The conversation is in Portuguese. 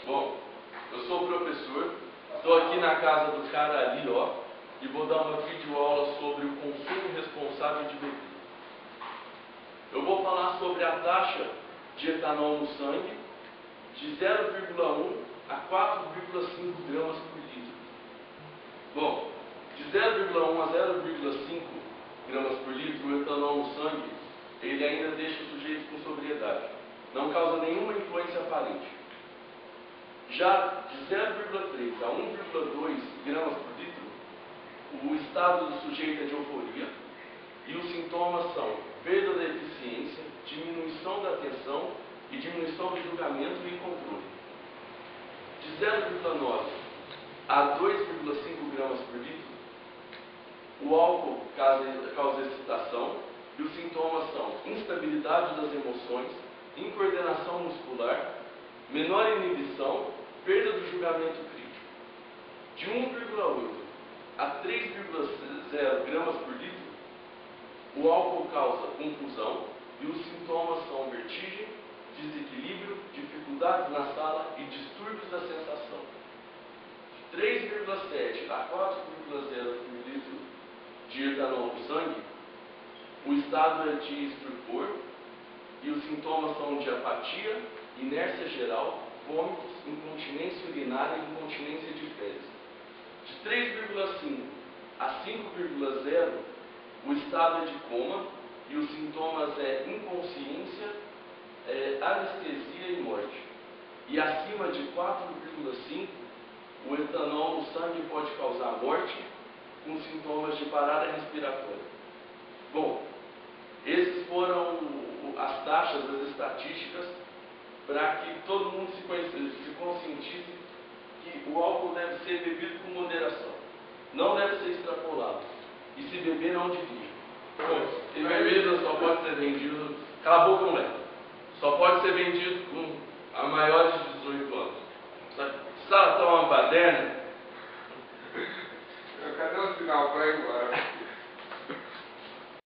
Bom, eu sou o professor, estou aqui na casa do cara ali, ó, e vou dar uma videoaula sobre o consumo responsável de bebida. Eu vou falar sobre a taxa de etanol no sangue de 0,1 a 4,5 gramas por litro. Bom, de 0,1 a 0,5 gramas por litro, o etanol no sangue, ele ainda deixa o sujeito com sobriedade. Não causa nenhuma influência aparente. Já de 0,3 a 1,2 gramas por litro, o estado do sujeito é de euforia e os sintomas são perda da eficiência, diminuição da atenção e diminuição do julgamento e controle. De 0,9 a 2,5 gramas por litro, o álcool causa excitação e os sintomas são instabilidade das emoções, incoordenação muscular, menor inibição, perda do julgamento crítico. De 1,8 a 3,0 gramas por litro, o álcool causa confusão e os sintomas são vertigem, desequilíbrio, dificuldades na sala e distúrbios da sensação. De 3,7 a 4,0 por litro de etanol no sangue, o estado é de estupor e os sintomas são de apatia, inércia geral, vômitos, incontinência urinária e incontinência de fezes. De 3,5 a 5,0, o estado é de coma e os sintomas é inconsciência, anestesia e morte. E acima de 4,5, o etanol no sangue pode causar morte com sintomas de parada respiratória. Bom, esses foram as taxas, as estatísticas, para que todo mundo se conscientize que o álcool deve ser bebido com moderação. Não deve ser extrapolado. E se beber, não dirija. E bebida só pode ser vendido... Cala a boca, moleque. Só pode ser vendido a maiores de 18 anos. Se ela toma uma baderna,